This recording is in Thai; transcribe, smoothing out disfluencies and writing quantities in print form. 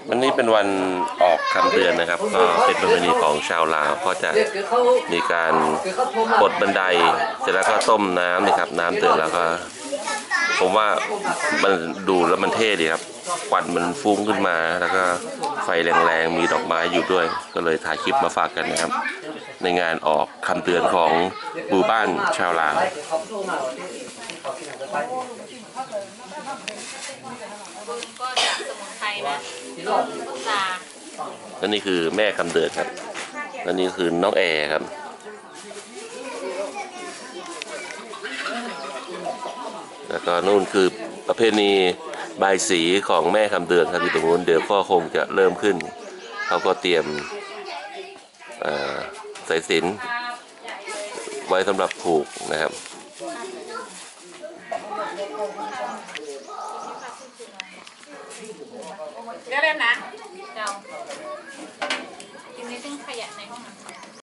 วันนี้เป็นวันออกคำเตือนนะครับก็เป็นประเพณีของชาวลาวก็จะมีการกดบันไดเสร็จแล้วก็ต้มน้ำนี่ครับน้ำเดือดแล้วก็ผมว่ามันดูแล้วมันเท่ดีครับควันมันฟุ้งขึ้นมาแล้วก็ไฟแรงๆมีดอกไม้อยู่ด้วยก็เลยถ่ายคลิปมาฝากกันนะครับในงานออกคำเตือนของหมู่บ้านชาวลาวก็จากสมุนไพรนะพุทราและนี่คือแม่คำเตือนครับและนี่คือน้องแอร์ครับแล้วก็นู่นคือประเพณีบายสีของแม่คำเตือนครับที่ตรงนู้นเดี๋ยวก็คงจะเริ่มขึ้นเขาก็เตรียมสายสิญจน์ไว้สำหรับผูกนะครับ